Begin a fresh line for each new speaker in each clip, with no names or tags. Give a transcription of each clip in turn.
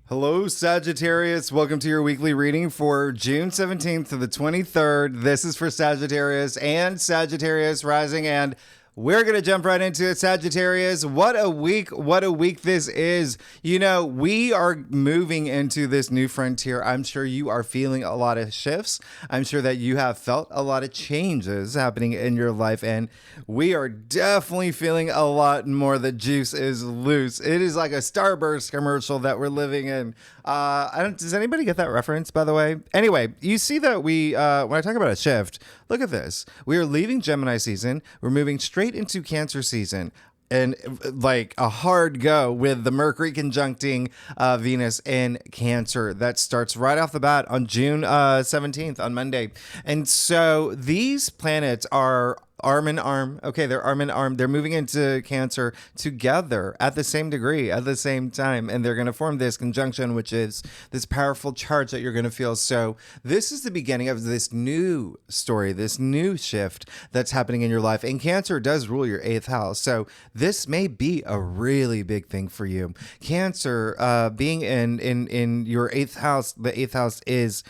Hello, Sagittarius. Welcome to your weekly reading for June 17th to the 23rd. This is for Sagittarius and Sagittarius rising, and we're going to jump right into it, Sagittarius. What a week this is. You know, we are moving into this new frontier. I'm sure you are feeling a lot of shifts. I'm sure that you have felt a lot of changes happening in your life, and we are definitely feeling a lot more. The juice is loose. It is like a Starburst commercial that we're living in. Does anybody get that reference, by the way? Anyway, you see that when I talk about a shift, look at this. We are leaving Gemini season. We're moving straight into Cancer season. And like a hard go with the Mercury conjuncting Venus in Cancer. That starts right off the bat on June 17th on Monday. And so these planets are arm in arm. Okay, they're arm in arm. They're moving into Cancer together at the same degree, at the same time. And they're going to form this conjunction, which is this powerful charge that you're going to feel. So this is the beginning of this new story, this new shift that's happening in your life. And Cancer does rule your 8th house. So this may be a really big thing for you. Cancer, being in your 8th house, the 8th house is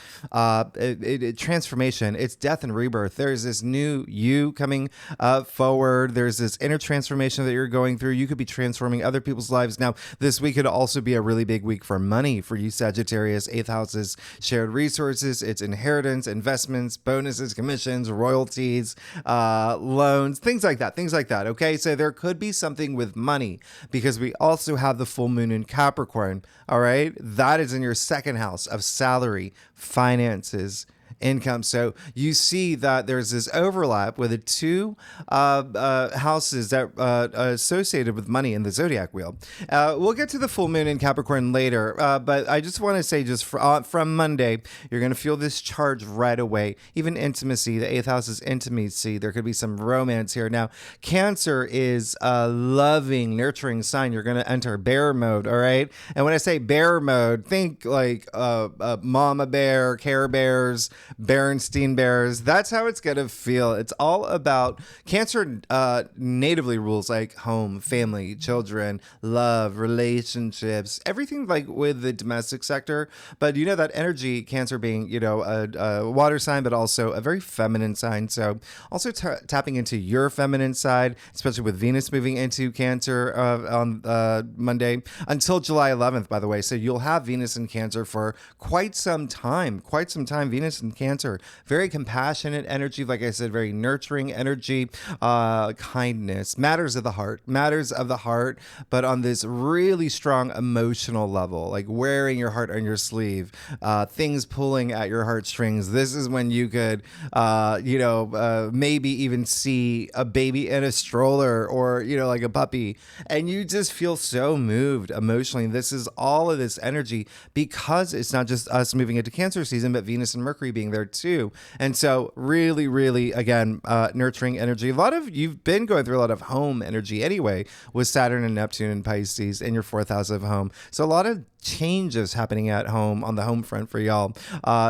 transformation. It's death and rebirth. There's this new you coming forward. There's this inner transformation that you're going through. You could be transforming other people's lives. Now, this week could also be a really big week for money for you, Sagittarius. 8th house is shared resources. It's inheritance, investments, bonuses, commissions, royalties, loans, things like that. Okay, so there could be something with money because we also have the full moon in Capricorn. All right, that is in your 2nd house of salary, finances, income. So you see that there's this overlap with the two houses that associated with money in the zodiac wheel. We'll get to the full moon in Capricorn later, but I just want to say from Monday, you're going to feel this charge right away. Even intimacy, the 8th house is intimacy. There could be some romance here. Now, Cancer is a loving, nurturing sign. You're going to enter bear mode, all right? And when I say bear mode, think like mama bear, Care Bears, Berenstein Bears. That's how it's going to feel. It's all about Cancer natively rules like home, family, children, love, relationships, everything like with the domestic sector. But you know that energy, Cancer being, you know, a water sign, but also a very feminine sign. So also tapping into your feminine side, especially with Venus moving into Cancer on Monday until July 11th, by the way. So you'll have Venus in Cancer for quite some time. Venus in Cancer, very compassionate energy, like I said, very nurturing energy, kindness, matters of the heart, but on this really strong emotional level, like wearing your heart on your sleeve, things pulling at your heartstrings. This is when you could, maybe even see a baby in a stroller or, you know, like a puppy, and you just feel so moved emotionally. This is all of this energy because it's not just us moving into Cancer season, but Venus and Mercury being there too. And so really, really, again, nurturing energy. You've been going through a lot of home energy anyway with Saturn and Neptune and Pisces in your 4th house of home. So a lot of changes happening at home on the home front for y'all.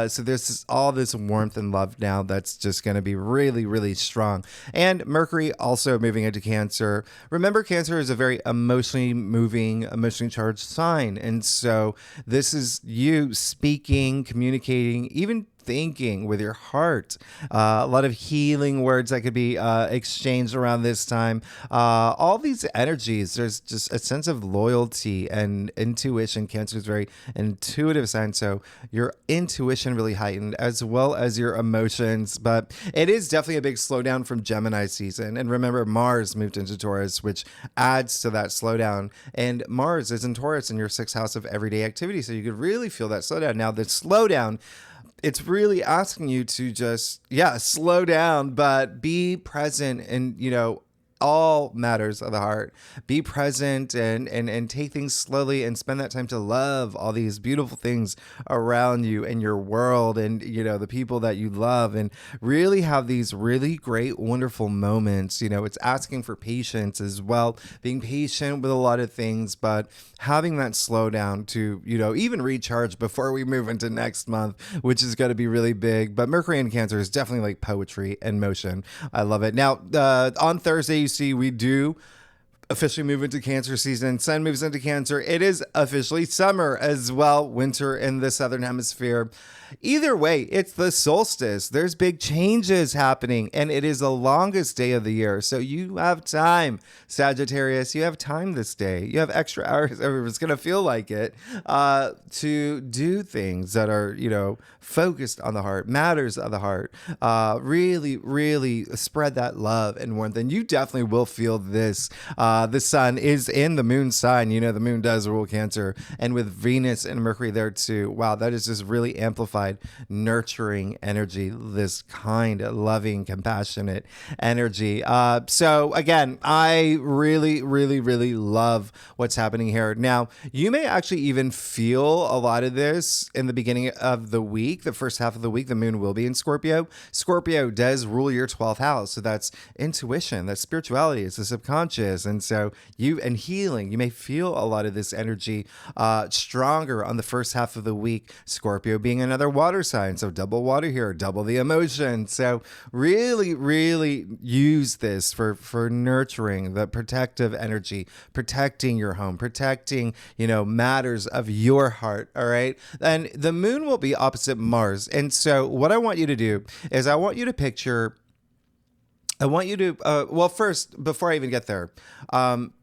So there's all this warmth and love now that's just going to be really, really strong. And Mercury also moving into Cancer. Remember, Cancer is a very emotionally moving, emotionally charged sign. And so this is you speaking, communicating, even thinking with your heart. A lot of healing words that could be exchanged around this time. All these energies, there's just a sense of loyalty and intuition. Cancer is very intuitive sign, so your intuition really heightened as well as your emotions. But it is definitely a big slowdown from Gemini season. And remember, Mars moved into Taurus, which adds to that slowdown. And Mars is in Taurus in your 6th house of everyday activity, so you could really feel that slowdown. Now, the slowdown, it's really asking you to just, slow down, but be present and, you know, all matters of the heart. Be present and take things slowly and spend that time to love all these beautiful things around you and your world and, you know, the people that you love, and really have these really great, wonderful moments. You know, it's asking for patience as well, being patient with a lot of things, but having that slow down to, you know, even recharge before we move into next month, which is going to be really big. But Mercury in Cancer is definitely like poetry and motion. I love it. Now, on Thursday, you see we do officially move into Cancer season. Sun moves into Cancer. It is officially summer as well, winter in the southern hemisphere. Either way, it's the solstice. There's big changes happening, and it is the longest day of the year. So you have time, Sagittarius. You have time this day. You have extra hours, or it's going to feel like it, to do things that are, focused on the heart, matters of the heart. Really, really spread that love and warmth. And you definitely will feel this. The sun is in the moon sign. The moon does rule Cancer. And with Venus and Mercury there too. Wow, that is just really amplified, nurturing energy, this kind, loving, compassionate energy. So again, I really, really, really love what's happening here. Now, you may actually even feel a lot of this in the beginning of the week. The first half of the week, the moon will be in Scorpio. Scorpio does rule your 12th house. So that's intuition, that's spirituality, it's the subconscious. And so and healing, you may feel a lot of this energy stronger on the first half of the week. Scorpio being another water sign. So double water here, double the emotion. So really, really use this for nurturing the protective energy, protecting your home, protecting, matters of your heart. All right. And the moon will be opposite Mars. And so what I want you to do is I want you to picture first, before I even get there,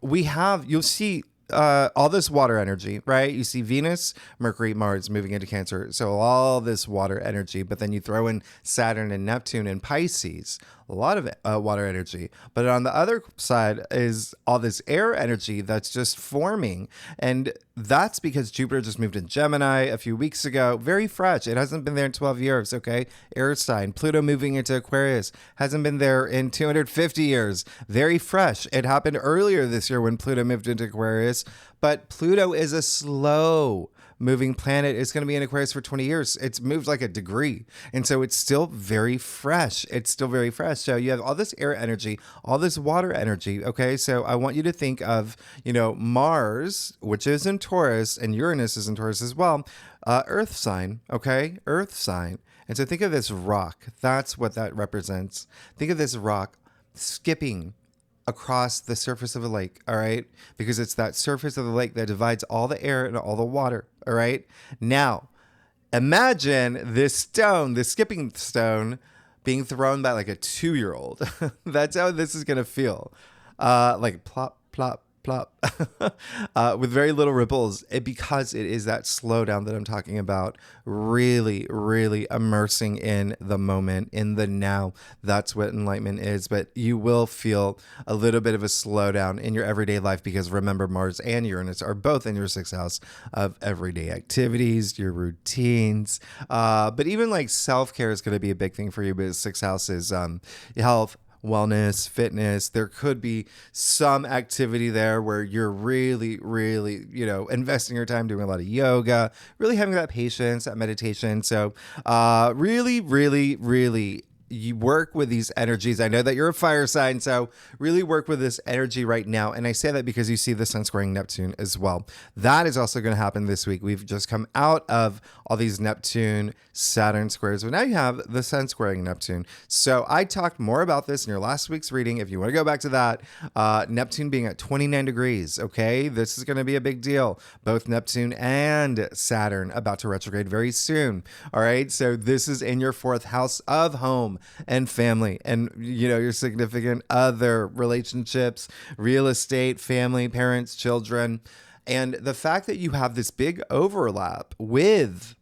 you'll see all this water energy, right? You see Venus, Mercury, Mars moving into Cancer. So all this water energy, but then you throw in Saturn and Neptune and Pisces, a lot of water energy. But on the other side is all this air energy that's just forming. And that's because Jupiter just moved in Gemini a few weeks ago. Very fresh. It hasn't been there in 12 years, okay? Air sign. Pluto moving into Aquarius hasn't been there in 250 years. Very fresh. It happened earlier this year when Pluto moved into Aquarius. But Pluto is a slow moving planet. It's going to be in Aquarius for 20 years. It's moved like a degree. And so it's still very fresh. So you have all this air energy, all this water energy. Okay. So I want you to think of, Mars, which is in Taurus, and Uranus is in Taurus as well. Earth sign. Okay. Earth sign. And so think of this rock. That's what that represents. Think of this rock skipping across the surface of a lake, all right? Because it's that surface of the lake that divides all the air and all the water, all right? Now, imagine this skipping stone, being thrown by like a 2-year-old. That's how this is going to feel. Like plop, plop, plop, with very little ripples, because it is that slowdown that I'm talking about. Really, really immersing in the moment, in the now. That's what enlightenment is. But you will feel a little bit of a slowdown in your everyday life, because remember, Mars and Uranus are both in your 6th house of everyday activities, your routines. But even like self-care is going to be a big thing for you, because 6th house is health, wellness, fitness. There could be some activity there where you're really, really, investing your time doing a lot of yoga, really having that patience, that meditation. So really, really, really, you work with these energies. I know that you're a fire sign, so really work with this energy right now. And I say that because you see the sun squaring Neptune as well. That is also going to happen this week. We've just come out of all these Neptune, Saturn squares, but now you have the sun squaring Neptune. So I talked more about this in your last week's reading. If you want to go back to that, Neptune being at 29 degrees, okay? This is going to be a big deal. Both Neptune and Saturn about to retrograde very soon, all right? So this is in your 4th house of home and family, and your significant other, relationships, real estate, family, parents, children. And the fact that you have this big overlap with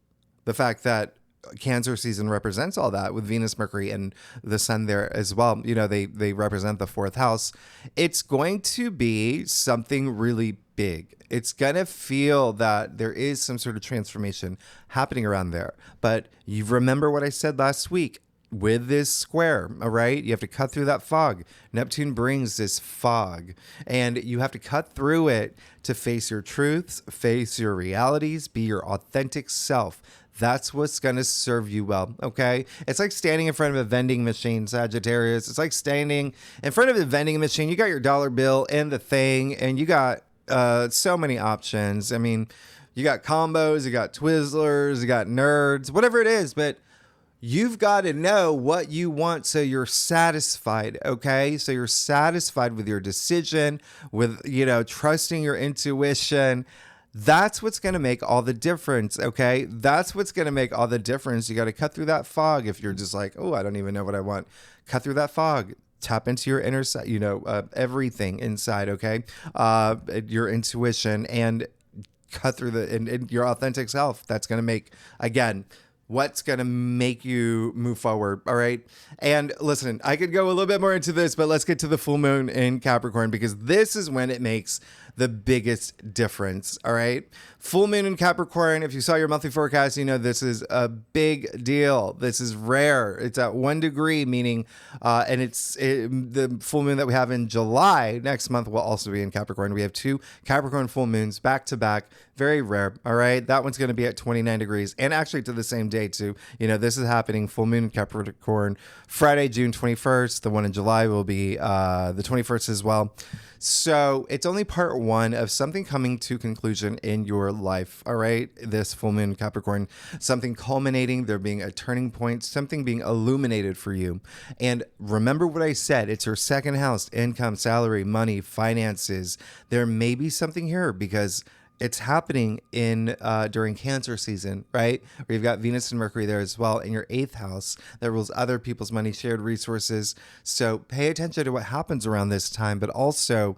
the fact that Cancer season represents all that, with Venus, Mercury, and the sun there as well. They represent the 4th house. It's going to be something really big. It's going to feel that there is some sort of transformation happening around there. But you remember what I said last week. With this square, all right, you have to cut through that fog. Neptune brings this fog, and you have to cut through it to face your truths, face your realities, be your authentic self. That's what's going to serve you well, okay? It's like standing in front of a vending machine, Sagittarius. It's like standing in front of a vending machine. You got your dollar bill and the thing, and you got so many options. I mean, you got combos, you got Twizzlers, you got nerds, whatever it is, but you've got to know what you want so you're satisfied, okay? So you're satisfied with your decision, with, trusting your intuition. That's what's going to make all the difference, okay? That's what's going to make all the difference. You got to cut through that fog. If you're just like, oh, I don't even know what I want, cut through that fog. Tap into your inner side, everything inside, okay? Your intuition, and cut through and your authentic self. That's going to make, again, what's going to make you move forward. All right. And listen, I could go a little bit more into this, but let's get to the full moon in Capricorn, because this is when it makes the biggest difference. All right. Full moon in Capricorn. If you saw your monthly forecast, you know this is a big deal. This is rare. It's at 1 degree, meaning, and the full moon that we have in July next month will also be in Capricorn. We have 2 Capricorn full moons back to back. Very rare. All right. That one's going to be at 29 degrees, and actually to the same day too. This is happening full moon in Capricorn Friday, June 21st. The one in July will be the 21st as well. So it's only part 1 of something coming to conclusion in your life. All right. This full moon Capricorn, something culminating, there being a turning point, something being illuminated for you. And remember what I said, it's your second house, income, salary, money, finances. There may be something here because it's happening during Cancer season, right? Where you've got Venus and Mercury there as well in your 8th house that rules other people's money, shared resources. So pay attention to what happens around this time, but also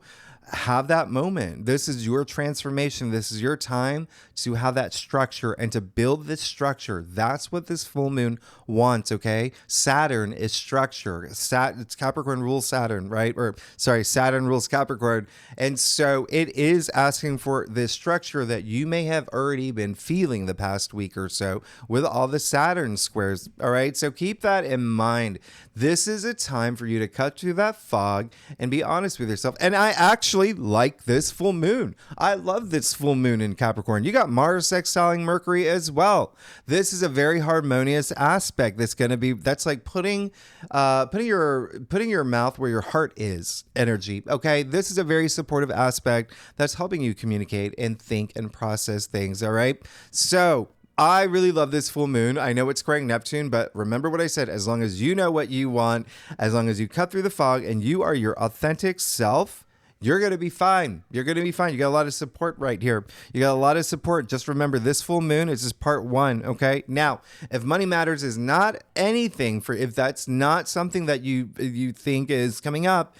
have that moment. This is your transformation. This is your time to have that structure and to build this structure. That's what this full moon wants, okay? Saturn is structure. It's Capricorn rules Saturn, right? Saturn rules Capricorn. And so it is asking for this structure that you may have already been feeling the past week or so with all the Saturn squares, all right? So keep that in mind. This is a time for you to cut through that fog and be honest with yourself. And I actually like this full moon. I love this full moon in Capricorn. You got Mars sextiling Mercury as well. This is a very harmonious aspect. That's like putting your mouth where your heart is energy. Okay. This is a very supportive aspect that's helping you communicate and think and process things. All right. So I really love this full moon. I know it's squaring Neptune, but remember what I said, as long as you know what you want, as long as you cut through the fog and you are your authentic self, you're going to be fine. You're going to be fine. You got a lot of support right here. You got a lot of support. Just remember, this full moon is just part 1, okay? Now, if money matters is not anything if that's not something that you think is coming up,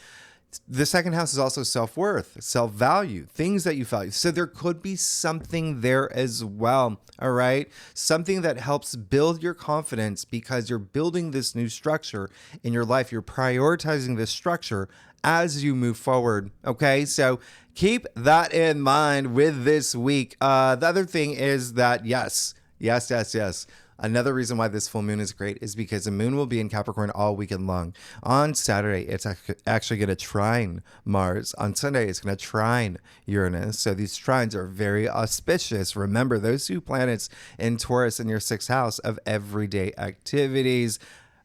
the second house is also self-worth, self-value, things that you value. So there could be something there as well, all right? Something that helps build your confidence because you're building this new structure in your life. You're prioritizing this structure as you move forward, okay? So keep that in mind with this week. The other thing is that, yes. Another reason why this full moon is great is because the moon will be in Capricorn all weekend long. On Saturday, it's actually going to trine Mars. On Sunday, it's going to trine Uranus. So these trines are very auspicious. Remember, those 2 planets in Taurus in your 6th house of everyday activities,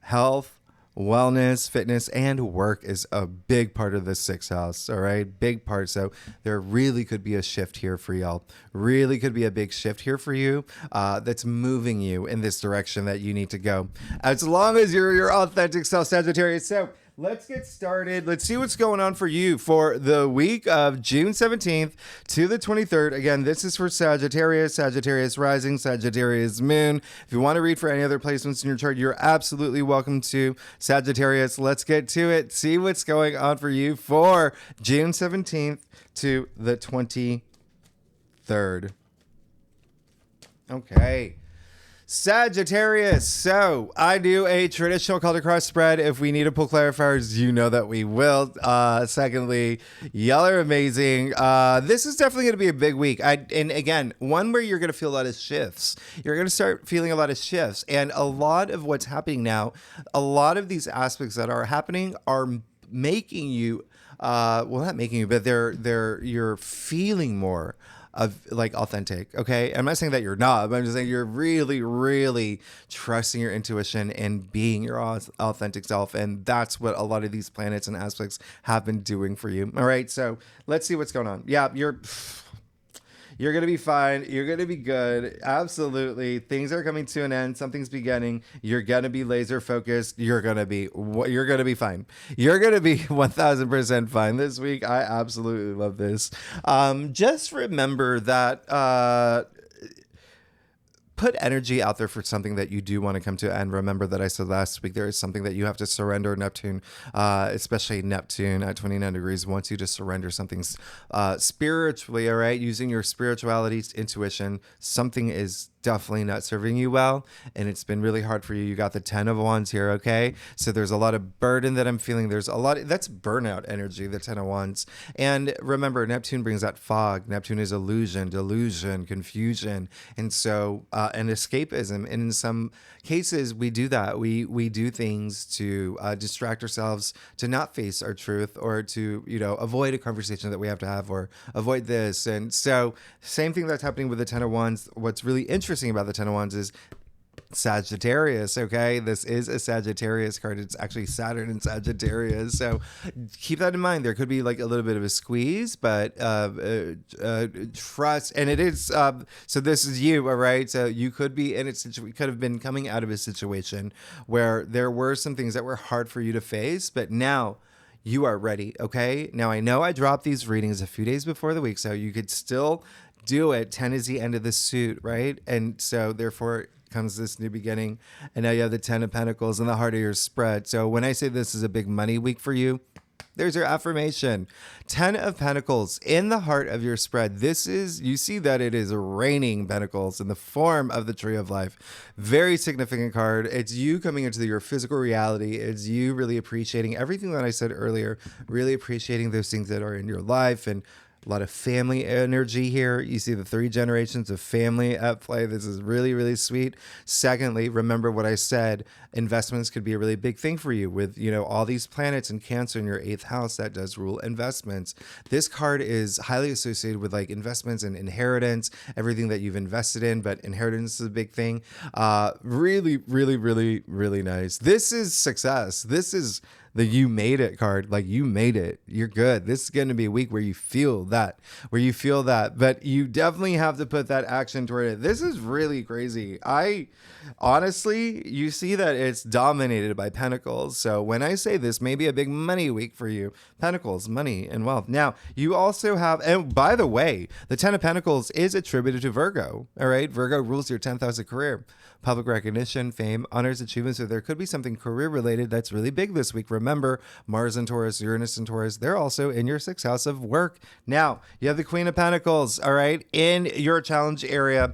health, wellness, fitness, and work is a big part of the 6th house. All right. Big part. So there really could be a shift here for y'all. Really could be a big shift here for you that's moving you in this direction that you need to go. As long as you're your authentic self, Sagittarius. So let's get started. Let's see what's going on for you for the week of June 17th to the 23rd. Again, this is for Sagittarius, Sagittarius rising, Sagittarius moon. If you want to read for any other placements in your chart, you're absolutely welcome to. Sagittarius, let's get to it. See what's going on for you for June 17th to the 23rd. Okay. Sagittarius. So I do a traditional color cross spread. If we need to pull clarifiers, you know that we will. Secondly, y'all are amazing. This is definitely going to be a big week. And again, one where you're going to feel a lot of shifts. You're going to start feeling a lot of shifts. And a lot of what's happening now, a lot of these aspects that are happening are making you, not making you, but you're feeling more of like authentic. Okay. I'm not saying that you're not, but I'm just saying you're really, really trusting your intuition and being your authentic self. And that's what a lot of these planets and aspects have been doing for you. All right. So let's see what's going on. Yeah. You're going to be fine. You're going to be good. Absolutely. Things are coming to an end. Something's beginning. You're going to be laser focused. You're going to be fine. You're going to be 1000% fine this week. I absolutely love this. Just remember that, put energy out there for something that you do want to come to. And remember that I said last week, there is something that you have to surrender. Neptune, especially Neptune at 29 degrees, wants you to surrender something spiritually, all right? Using your spirituality, intuition, something is definitely not serving you well, and it's been really hard for you. You got the 10 of Wands here, okay? So there's a lot of burden that I'm feeling. There's a lot, that's burnout energy, the 10 of Wands. And remember, Neptune brings that fog. Neptune is illusion, delusion, confusion, and so, and escapism. And in some cases, we do that. We do things to distract ourselves, to not face our truth, or to, avoid a conversation that we have to have, or avoid this. And so, same thing that's happening with the 10 of Wands. What's really interesting about the 10 of Wands is Sagittarius, okay? This is a Sagittarius card. It's actually Saturn in Sagittarius. So keep that in mind. There could be like a little bit of a squeeze, but trust. And it is, so this is you, all right? So you could be in a situation, could have been coming out of a situation where there were some things that were hard for you to face, but now you are ready, okay? Now I know I dropped these readings a few days before the week, so you could still do it. 10 is the end of the suit, right? And so therefore comes this new beginning. And now you have the 10 of Pentacles in the heart of your spread. So when I say this is a big money week for you, there's your affirmation. 10 of Pentacles in the heart of your spread. This is, you see that it is raining pentacles in the form of the Tree of Life. Very significant card. It's you coming into your physical reality. It's you really appreciating everything that I said earlier, really appreciating those things that are in your life, and a lot of family energy here. You see the 3 generations of family at play. This is really, really sweet. Secondly, remember what I said. Investments could be a really big thing for you with, all these planets and Cancer in your 8th house that does rule investments. This card is highly associated with like investments and inheritance, everything that you've invested in, but inheritance is a big thing. Really, really, really, really nice. This is success. This is the you made it card. Like, you made it. You're good. This is going to be a week where you feel that, but you definitely have to put that action toward it. This is really crazy. Honestly, you see that it's dominated by Pentacles. So when I say this may be a big money week for you, Pentacles, money and wealth. Now, you also have, and by the way, the 10 of Pentacles is attributed to Virgo. All right. Virgo rules your 10th house of career, public recognition, fame, honors, achievements. So there could be something career related that's really big this week. Remember, Mars and Taurus, Uranus and Taurus, they're also in your 6th house of work. Now, you have the Queen of Pentacles, all right, in your challenge area.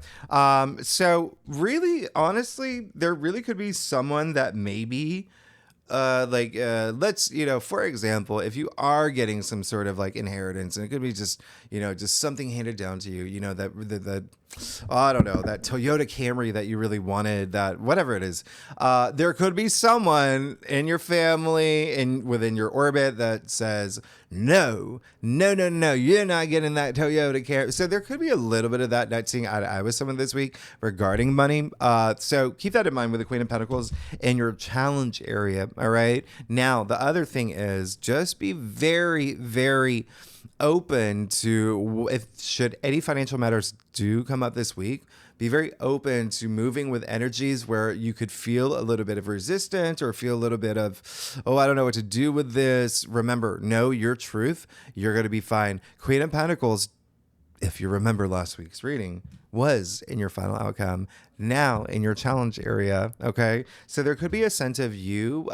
So really, honestly, there really could be someone that maybe let's, for example, if you are getting some sort of like inheritance, and it could be just, just something handed down to you, that I don't know, that Toyota Camry that you really wanted, that whatever it is, there could be someone in your family and within your orbit that says, no, you're not getting that Toyota Camry. So there could be a little bit of that, not seeing eye to eye with someone this week regarding money. So keep that in mind with the Queen of Pentacles in your challenge area. All right. Now, the other thing is just be very, very open to, should any financial matters do come up this week, be very open to moving with energies where you could feel a little bit of resistance or feel a little bit of, I don't know what to do with this. Remember, know your truth. You're going to be fine. Queen of Pentacles, if you remember last week's reading, was in your final outcome, now in your challenge area. Okay. So there could be a sense of you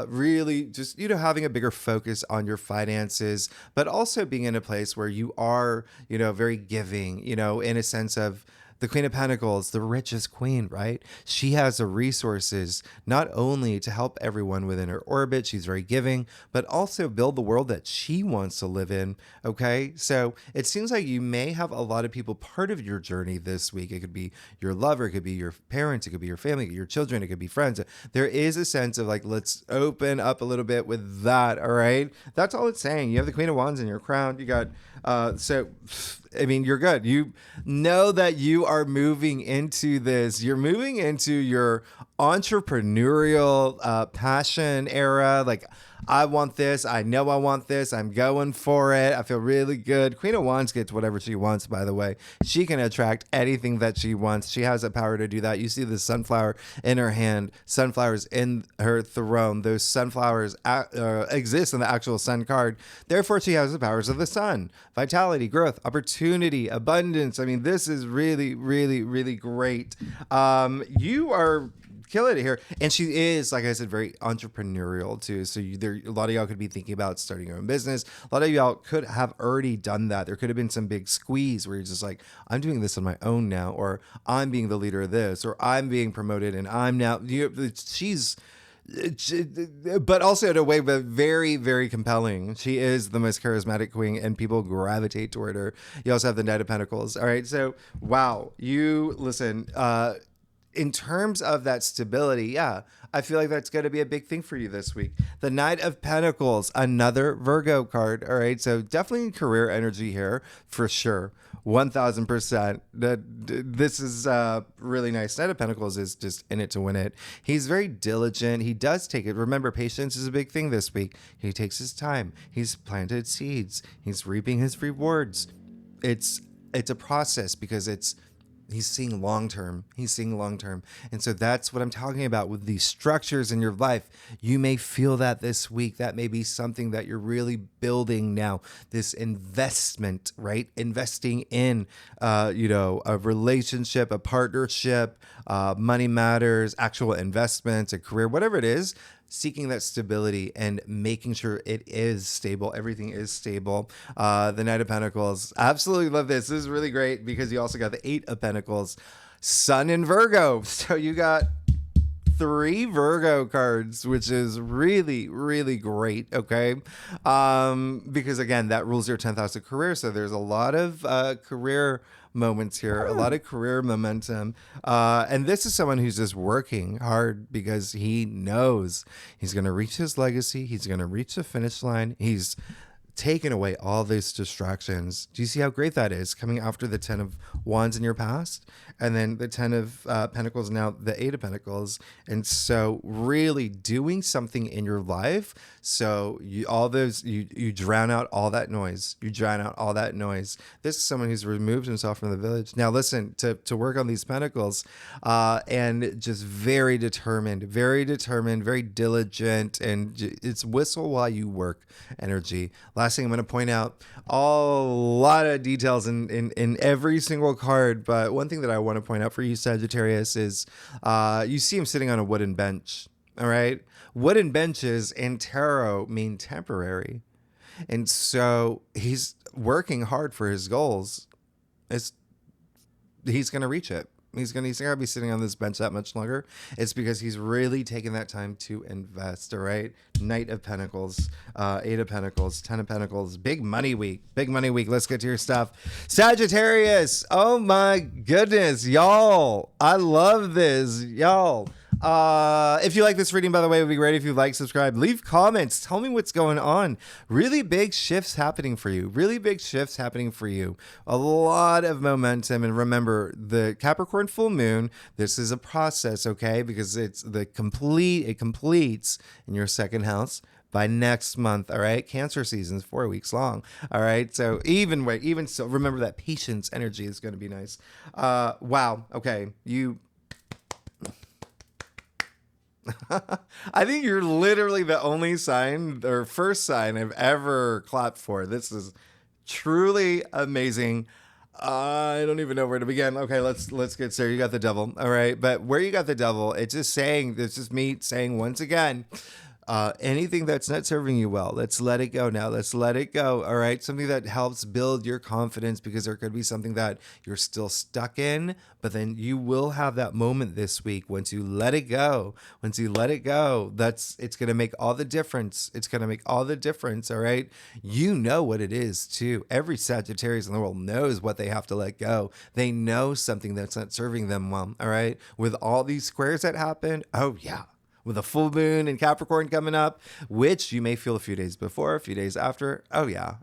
really just, having a bigger focus on your finances, but also being in a place where you are, very giving, in a sense of, the Queen of Pentacles, the richest queen, right? She has the resources not only to help everyone within her orbit, she's very giving, but also build the world that she wants to live in, okay? So it seems like you may have a lot of people part of your journey this week. It could be your lover, it could be your parents, it could be your family, your children, it could be friends. There is a sense of like, let's open up a little bit with that, all right? That's all it's saying. You have the Queen of Wands in your crown. You got, you're good. You know that you are moving into this. You're moving into your entrepreneurial passion era. Like, I want this. I know I want this. I'm going for it. I feel really good. Queen of Wands gets whatever she wants, by the way. She can attract anything that she wants. She has the power to do that. You see the sunflower in her hand, sunflowers in her throne. Those sunflowers exist in the actual sun card. Therefore, she has the powers of the sun. Vitality, growth, opportunity, abundance. I mean, this is really, really, really great. You are killing it here. And she is, like I said, very entrepreneurial too. So a lot of y'all could be thinking about starting your own business. A lot of y'all could have already done that. There could have been some big squeeze where you're just like, I'm doing this on my own now, or I'm being the leader of this, or I'm being promoted and I'm now, but also in a way, but very, very compelling. She is the most charismatic queen and people gravitate toward her. You also have the Knight of Pentacles. All right. So, wow. You listen, in terms of that stability, yeah, I feel like that's going to be a big thing for you this week. The Knight of Pentacles, another Virgo card. All right. So definitely career energy here for sure. 1000%. This is really nice. Knight of Pentacles is just in it to win it. He's very diligent. He does take it. Remember, patience is a big thing this week. He takes his time. He's planted seeds. He's reaping his rewards. It's a process because he's seeing long term. He's seeing long term. And so that's what I'm talking about with these structures in your life. You may feel that this week. That may be something that you're really building now. This investment, right? Investing in, a relationship, a partnership, money matters, actual investments, a career, whatever it is. Seeking that stability and making sure it is stable. Everything is stable. The Knight of Pentacles. Absolutely love this. This is really great because you also got the Eight of Pentacles. Sun in Virgo. So you got 3 Virgo cards, which is really, really great. Okay. Because again, that rules your 10th house of career. So there's a lot of career moments here, a lot of career momentum. And this is someone who's just working hard because he knows he's going to reach his legacy. He's going to reach the finish line. He's taken away all these distractions. Do you see how great that is? Coming after the 10 of Wands in your past, and then the 10 of Pentacles, now the 8 of Pentacles. And so really doing something in your life. So you drown out all that noise. You drown out all that noise. This is someone who's removed himself from the village. Now listen, to work on these Pentacles, and just very determined, very diligent, and it's whistle while you work energy. Last thing I'm going to point out, a lot of details in every single card, but one thing that I want to point out for you, Sagittarius, is you see him sitting on a wooden bench. All right. Wooden benches in tarot mean temporary. And so he's working hard for his goals. He's going to reach it. He's going to be sitting on this bench that much longer. It's because he's really taking that time to invest. All right. Knight of Pentacles, 8 of Pentacles, 10 of Pentacles, big money week. Let's get to your stuff. Sagittarius. Oh my goodness, y'all. I love this, y'all. If you like this reading, by the way, it would be great if you like, subscribe, leave comments, tell me what's going on. Really big shifts happening for you. A lot of momentum. And remember, the Capricorn full moon, this is a process, okay? Because it completes in your second house by next month. All right. Cancer season is 4 weeks long. All right. So even so, remember that patience energy is going to be nice. Wow. Okay. I think you're literally the only sign or first sign I've ever clapped for. This is truly amazing. I don't even know where to begin. Okay, let's get started. You got the devil. All right. But where you got the devil, it's just me saying once again, anything that's not serving you well, let's let it go now. Let's let it go. All right. Something that helps build your confidence, because there could be something that you're still stuck in, but then you will have that moment this week. Once you let it go, it's going to make all the difference. All right. You know what it is too. Every Sagittarius in the world knows what they have to let go. They know something that's not serving them well. All right. With all these squares that happen. Oh yeah. with a full moon in Capricorn coming up, which you may feel a few days before, a few days after. Oh yeah.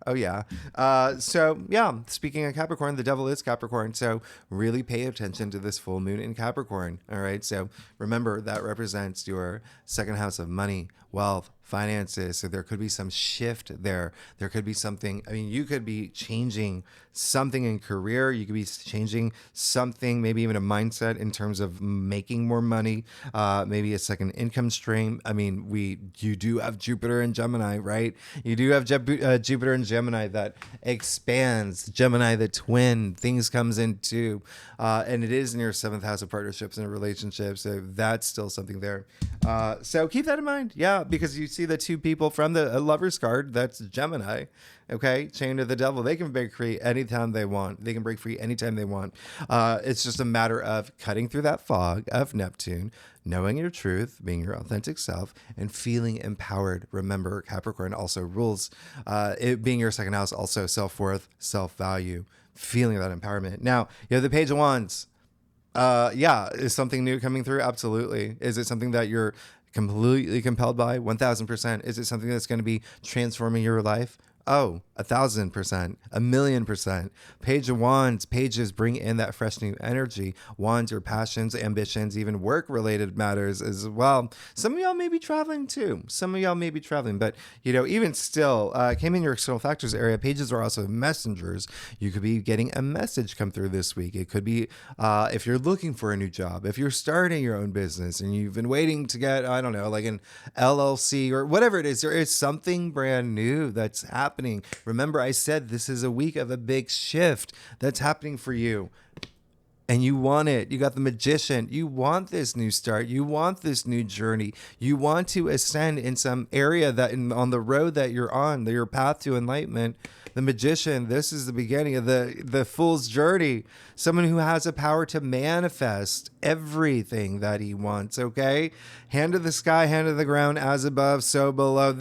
So yeah, speaking of Capricorn, the devil is Capricorn. So really pay attention to this full moon in Capricorn. All right. So remember that represents your second house of money, wealth, finances. So there could be some shift there. There could be something. I mean, you could be changing something in career. You could be changing something, maybe even a mindset in terms of making more money, maybe a second income stream. I mean, you do have Jupiter and Gemini, right? You do have Jupiter and Gemini that expands. Gemini, the twin, things comes into, and it is in your seventh house of partnerships and relationships. So that's still something there. So keep that in mind. Yeah, because you see the two people from the Lover's card, that's Gemini. Okay, chain to the devil. They can break free anytime they want. They can break free anytime they want. It's just a matter of cutting through that fog of Neptune, knowing your truth, being your authentic self, and feeling empowered. Remember, Capricorn also rules, it being your second house, also self-worth, self-value, feeling that empowerment. Now, you have the Page of Wands. Is something new coming through? Absolutely. Is it something that you're completely compelled by? 1000%. Is it something that's going to be transforming your life? Oh, 1,000%, 1,000,000%. Page of Wands, pages bring in that fresh new energy. Wands are passions, ambitions, even work-related matters as well. Some of y'all may be traveling too. But even still, came in your external factors area. Pages are also messengers. You could be getting a message come through this week. It could be if you're looking for a new job, if you're starting your own business and you've been waiting to get, I don't know, like an LLC or whatever it is. There is something brand new that's happening. Remember, I said this is a week of a big shift that's happening for you. And you want it. You got the Magician. You want this new start. You want this new journey. You want to ascend in some area on the road that you're on, your path to enlightenment. The Magician, this is the beginning of the Fool's journey. Someone who has a power to manifest everything that he wants, okay? Hand to the sky, hand to the ground, as above, so below.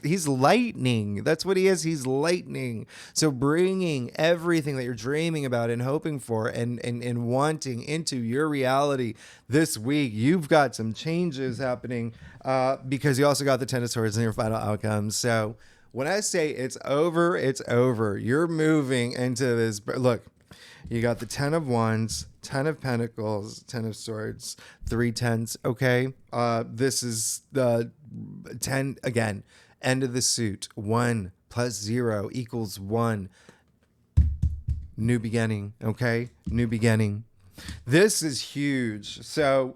He's lightning. That's what he is. He's lightning. So bringing everything that you're dreaming about and hoping for and wanting into your reality this week. You've got some changes happening because you also got the Ten of Swords in your final outcome. So when I say it's over, it's over. You're moving into this. Look, you got the 10 of Wands, 10 of Pentacles, 10 of Swords, 3 tens. Okay. This is the 10 again. End of the suit. 1 plus 0 equals 1. New beginning. Okay. New beginning. This is huge. So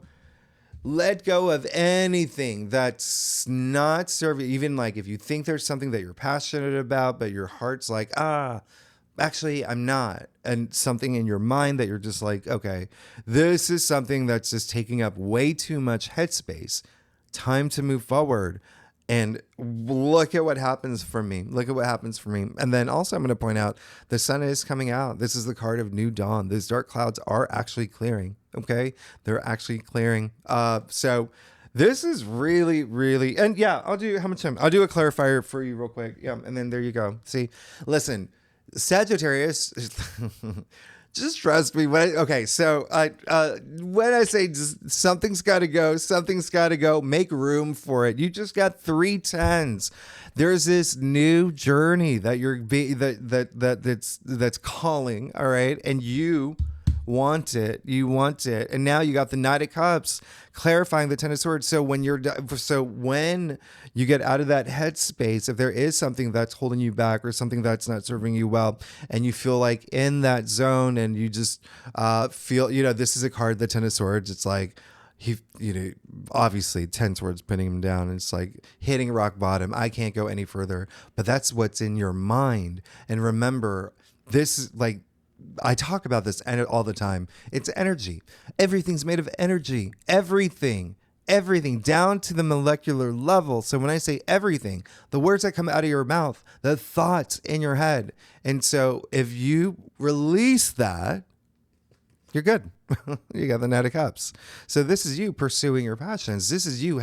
let go of anything that's not serving. Even like if you think there's something that you're passionate about, but your heart's like, actually, I'm not. And something in your mind that you're just like, okay, this is something that's just taking up way too much headspace. Time to move forward. And look at what happens for me. And then also I'm going to point out the sun is coming out. This is the card of new dawn. These dark clouds are actually clearing. Okay. They're actually clearing. So this is really, really, and yeah, I'll do how much time? I'll do a clarifier for you real quick. Yeah. And then there you go. See, listen, Sagittarius, just trust me. When I say just, something's got to go, make room for it. You just got 3 tens. There's this new journey that that's calling. All right. And you want it. And now you got the Knight of Cups clarifying the Ten of Swords. So when you get out of that headspace, if there is something that's holding you back or something that's not serving you well, and you feel like in that zone and you just feel, this is a card, the Ten of Swords. It's like, obviously 10 swords pinning him down. And it's like hitting rock bottom. I can't go any further, but that's what's in your mind. And remember, this is like, I talk about this all the time. It's energy. Everything's made of energy. Everything down to the molecular level. So when I say everything, the words that come out of your mouth, the thoughts in your head. And so if you release that, you're good. You got the Knight of Cups. So this is you pursuing your passions. This is you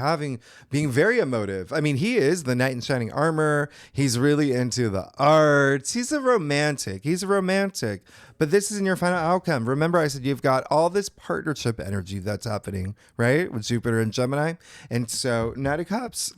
being very emotive. I mean, he is the knight in shining armor. He's really into the arts. He's a romantic. But this isn't your final outcome. Remember, I said you've got all this partnership energy that's happening, right? With Jupiter and Gemini. And so Knight of Cups,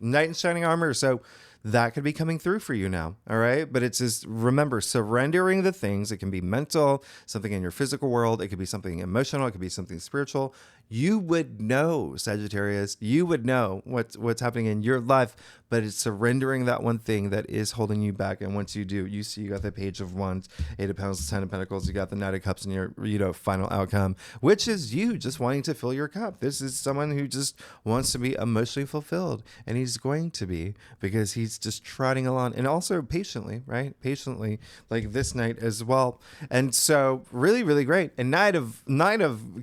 knight in shining armor. So that could be coming through for you now. All right. But it's just, remember, surrendering the things. It can be mental, something in your physical world. It could be something emotional. It could be something spiritual. You would know, Sagittarius, you would know what's happening in your life, but it's surrendering that one thing that is holding you back. And once you do, you see you got the Page of Wands, Eight of Pentacles, Ten of Pentacles, you got the Knight of Cups in your, final outcome, which is you just wanting to fill your cup. This is someone who just wants to be emotionally fulfilled, and he's going to be, because he's just trotting along, and also patiently, right? Patiently, like this night as well. And so really, really great. And Knight of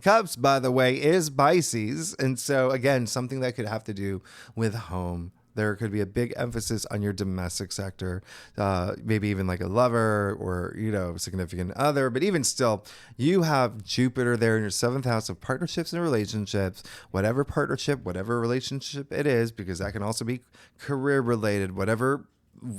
Cups, by the way, is Pisces. And so again, something that could have to do with home. There could be a big emphasis on your domestic sector, maybe even like a lover or, significant other. But even still, you have Jupiter there in your 7th house of partnerships and relationships, whatever partnership, whatever relationship it is, because that can also be career related, whatever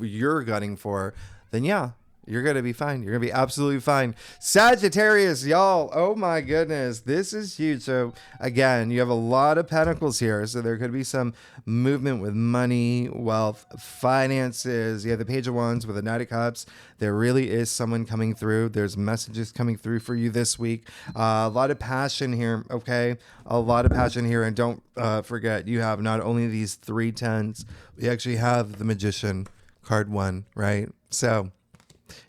you're gunning for, then yeah, you're going to be fine. You're going to be absolutely fine. Sagittarius, y'all. Oh my goodness. This is huge. So again, you have a lot of pentacles here. So there could be some movement with money, wealth, finances. You have the Page of Wands with the Knight of Cups. There really is someone coming through. There's messages coming through for you this week. A lot of passion here. Okay. A lot of passion here. And don't forget, you have not only these 3 tens, we actually have the Magician, card 1, right? So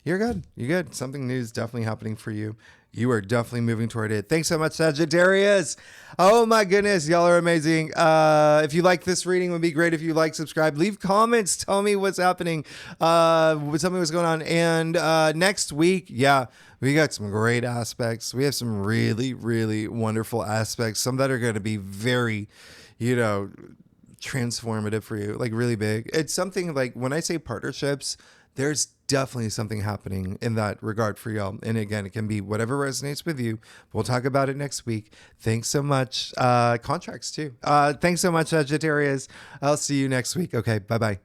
you're good. You're good. Something new is definitely happening for you. You are definitely moving toward it. Thanks so much, Sagittarius. Oh my goodness. Y'all are amazing. If you like this reading, it would be great if you like, subscribe, leave comments. Tell me what's happening. Tell me what's going on. And next week, yeah, we got some great aspects. We have some really, really wonderful aspects. Some that are going to be very, transformative for you, like really big. It's something like when I say partnerships, there's definitely something happening in that regard for y'all. And again, it can be whatever resonates with you. We'll talk about it next week. Thanks so much. Contracts too. Thanks so much, Sagittarius. I'll see you next week. Okay. Bye-bye.